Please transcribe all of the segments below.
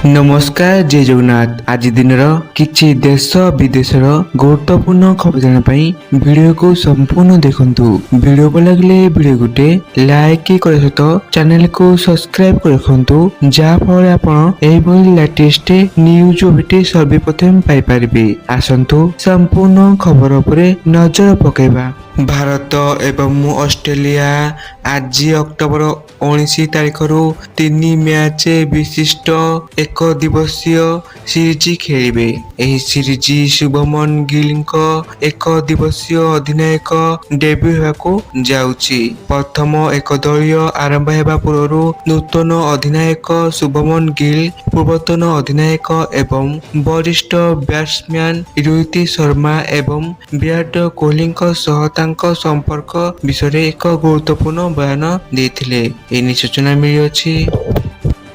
नमस्कार जय जगन्नाथ। आज दिन किछि देश विदेशर गुरुत्वपूर्ण खबर जाना वीडियो को संपूर्ण देखंतु। वीडियो को लगले वीडियो गुटे लाइक कर सहित चैनल को सब्सक्राइब कर रखंतु, जहा फल आपण एभली लेटेस्ट न्यूज भिडियो सर्वप्रथम पाई परिबे। आसंतु संपूर्ण खबर उपरे नजर पकेबा। भारत एवं ऑस्ट्रेलिया आज अक्टोबर 19 तारिख रु 3 मैच विशिष्ट एक दिवसीय सीरीज खेलिबे। एही सीरीज शुभमन गिल एक दिवसीय अधिनायक डेब्यू हेबाकू जाउची। प्रथम एक दलीय आरंभ हेबा पूर्व नूतन अधिनायक शुभमन गिल पूर्वतन अधिनायक एवं वरिष्ठ बैट्समैन रोहित शर्मा एवं विराट कोहली सह संपर्क विषय एक गुरुत्वपूर्ण बयान देथिले। एनी सूचना मिली।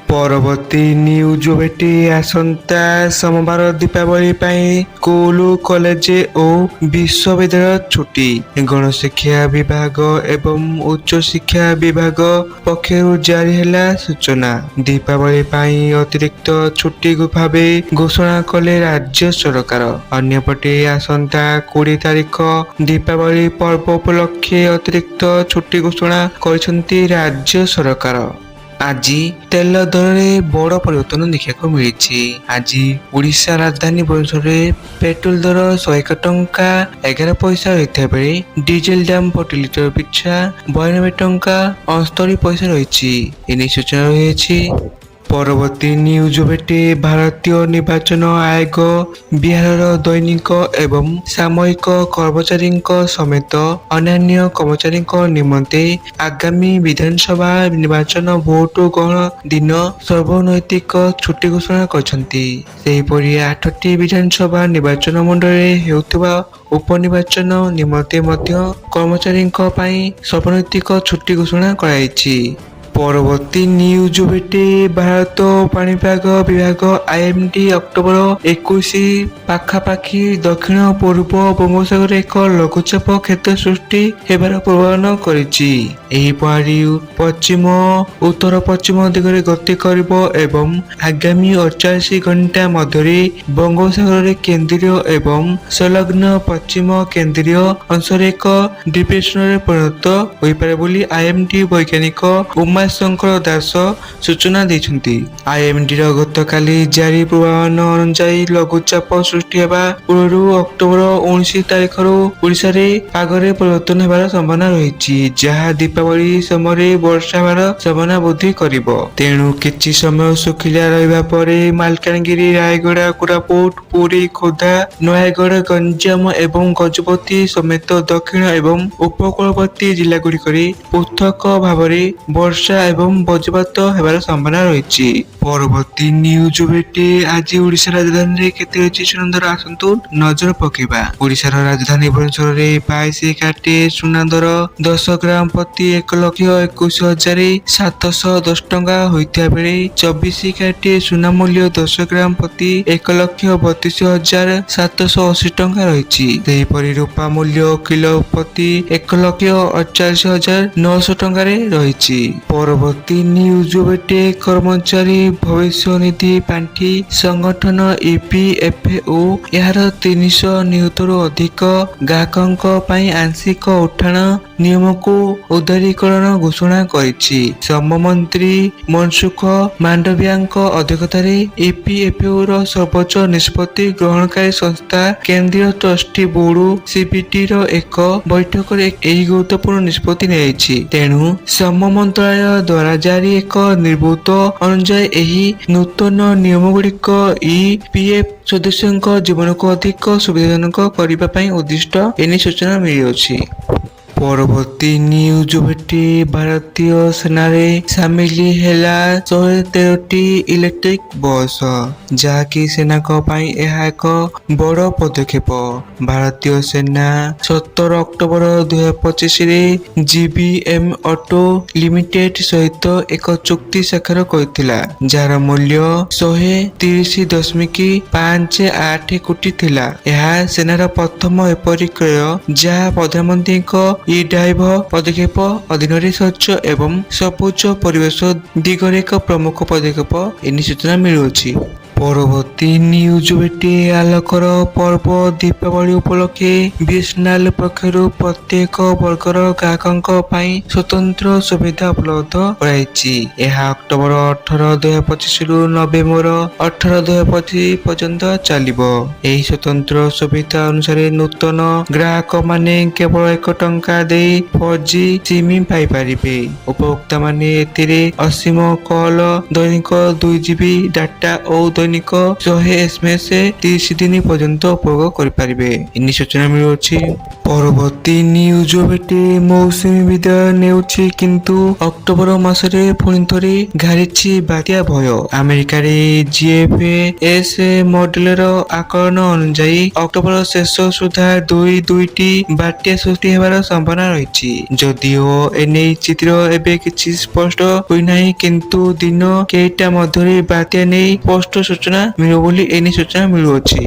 परवर्ती न्यूज भेटी आसंता सोमवार दीपावली स्कूल कॉलेज और विश्वविद्यालय छुट्टी। गणशिक्षा विभाग एवं उच्च शिक्षा विभाग पक्षर जारी है सूचना। दीपावली अतिरिक्त छुट्टी भाव घोषणा कले राज्य सरकार। अन्यपटे आसंता 20 तारिख दीपावली पर्व उपलक्षे अतिरिक्त छुट्टी घोषणा कर राज्य सरकार। आज तेल दर में बड़ परिवर्तन देखा मिली। आज ओडिशा राजधानी भुवनेश्वर पेट्रोल दर 101 टंका 11 पैसा रही बेले डीजेल दाम प्रति लिटर पिछा 92 टंका 69 पैसा रही। एने सूचना रही। परवर्ती न्यूज भेटे भारतीय निर्वाचन आयोग बिहार दैनिक एवं सामयिक कर्मचारी समेत अन्य कर्मचारी निमंते आगामी विधानसभा निर्वाचन भोट ग्रहण दिन सर्वनैतिक छुट्टी घोषणा करपरि 8टी विधानसभा निर्वाचन मंडल हेउथिबा उपनिर्वाचन निमंते कर्मचारी सर्वनैतिक छुट्टी घोषणा कराइछि। परवर्ती न्यूज भेटे भारत पाणीपाग विभाग आईएमडी अक्टोबर 21 पाखापाखि दक्षिण पूर्व बंगोपसागर एक लघुचाप क्षेत्र सृष्टि हेबार पूर्वानुमान करिछि। एही प्रणाली पश्चिम उत्तर पश्चिम दिगरे गति करिब एवं आगामी 48 घंटा मध्य बंगोपसागर केंद्रीय एवं संलग्न पश्चिम केंद्रीय अंशर एक डिप्रेशन परिणत होई पारे बोली आईएमडी वैज्ञानिक उमा शंकर दास सूचना देइछन्ति। आईएमडी गतकाली जारी पूर्वानुमान अनुसार लघुचाप सृष्टि हेबा पूर्व अक्टोबर 19 तारिख ओडिशा रे पागरे परिवर्तन हेबार संभावना रहिछि, जहा दीपावली समय वर्षा हेबार संभावना वृद्धि करिवो। तेणु किछि समय सुखिला रहिबा परे मालकानगिरी, रायगड़ा, कोरापुट, पुरी, खोर्धा, नयागढ़, गंजाम एवं गजपति समेत दक्षिण एवं उपकूलवर्ती जिला गुड़िकरे पृथक भावरे वर्षा एवं वज्रपात हेबार संभावना रही। परवर्ती न्यूज भेटे आज ओडिशा राजधानी रे केते रही सुना दर आसंतु नजर पकेबा। ओडिशा राजधानी भुवनेश्वर रे 22 काटे सुना दर 10 ग्राम प्रति 1,21,710 टंका होइता बेले 24 काटे सुना मूल्य 10 ग्राम प्रति 1,32,780 टंका रही। सेहीपरि रूपा मूल्य किलो प्रति 1,48,900 टंका रही। परवर्ती न्यूज भेटे कर्मचारी भविष्य निधि पांठी संगठन ईपीएफओ यार 300 नियुतरू अधिक ग्राहकों आंशिक उठाण नियम को उदारीकरण घोषणा करिछि। श्रम मंत्री मनसुख मांडविया अध्यक्षतार ईपीएफओ सर्वोच्च निष्पत्ति ग्रहणकारी संस्था केंद्रीय ट्रस्टी बोर्ड सीबीटी एक बैठक में गुरुत्वपूर्ण निष्पत्ति नियाइछि। तेणु श्रम मंत्रालय द्वारा जारी एक निर्भूत अनुसार एही नूतन नियम गुड़िक ईपीएफ सदस्यों जीवन को अधिक सुविधाजनक करने उद्दिष्ट एनी सूचना मिली। परवर्ती न्यूज भेटी भारतीय सेना रे सामिल हैला 113टी इलेक्ट्रिक बस, जहाँकि सेना यह एक बड़ पदक्षेप। भारतीय सेना 17 अक्टोबर 2025 रे जीबीएम ऑटो लिमिटेड सहित एक चुक्ति स्वाक्षर करथिला, जार मूल्य 130.58 कोटी थिला। यह सेनार प्रथम एपरी क्रय जहाँ प्रधानमंत्री ଇ ଡାଇଭ ପଦକ୍ଷେପ ଅଧୀନରେ ସ୍ୱଚ୍ଛ ଏବଂ ସବୁଜ ପରିବେଶ ଦିଗରେ ଏକ ପ୍ରମୁଖ ପଦକ୍ଷେପ ଏନି ସୂଚନା ମିଳୁଅଛି। ପରବର୍ତ୍ତୀ ନ୍ୟୁଜ ଭେଟି ଆଲୋକର ପର୍ବ ଦୀପାବଳି ଉପଲକ୍ଷେ ବିଏସଏନଏଲ ପକ୍ଷରୁ ପ୍ରତ୍ୟେକ ବର୍ଗର ଗ୍ରାହକଙ୍କ ପାଇଁ ସ୍ୱତନ୍ତ୍ର ସୁବିଧା ଉପଲବ୍ଧ କରାଯାଇଛି। ଏହା ଅକ୍ଟୋବର 18, 2025 ରୁ ନଭେମ୍ବର 18, 2025 ପର୍ଯ୍ୟନ୍ତ ଚାଲିବ। ଏହି ସ୍ୱତନ୍ତ୍ର ସୁବିଧା ଅନୁସାରେ ନୂତନ ଗ୍ରାହକମାନେ କେବଳ 1 ଟଙ୍କା ଦେଇ 4G ସିମ୍ ପାଇପାରିବେ। ଉପଭୋକ୍ତାମାନେ ଏଥିରେ ଅସୀମ କଲ୍, ଦୈନିକ 2GB ଡାଟା ଓ ଦୈନିକ 100 SMS 30 ଦିନ ପର୍ଯ୍ୟନ୍ତ ଉପଭୋଗ କରିପାରିବେ ଏନି ସୂଚନା ମିଳୁଅଛି। ପରବର୍ତ୍ତୀ ନ୍ୟୁଜ ଭେଟି ମୌସୁମୀ ବିଦାୟ ନେଉଛି କିନ୍ତୁ ଅକ୍ଟୋବର ମାସରେ ପୁଣି ଥରେ ଘାରିଛି ବାତ୍ୟା ଭୟ। ଆମେରିକାରେ GFS ମଡେଲର ଆକଳନ ଅନୁଯାୟୀ ଅକ୍ଟୋବର ଶେଷ ସୁଦ୍ଧା ଦୁଇଟି ବାତ୍ୟା ସୃଷ୍ଟି ହେବାର ସମ୍ଭାବନା ରହିଛି। ଯଦିଓ ଏନେଇ ଚିତ୍ର ଏବେ କିଛି ସ୍ପଷ୍ଟ ହୋଇନାହିଁ କିନ୍ତୁ ଦିନ କେଇଟା ମଧ୍ୟରେ ବାତ୍ୟା ନେଇ ସ୍ପଷ୍ଟ ସୂଚନା ମିଳିବ ବୋଲି ଏନି ସୂଚନା ମିଳୁଅଛି।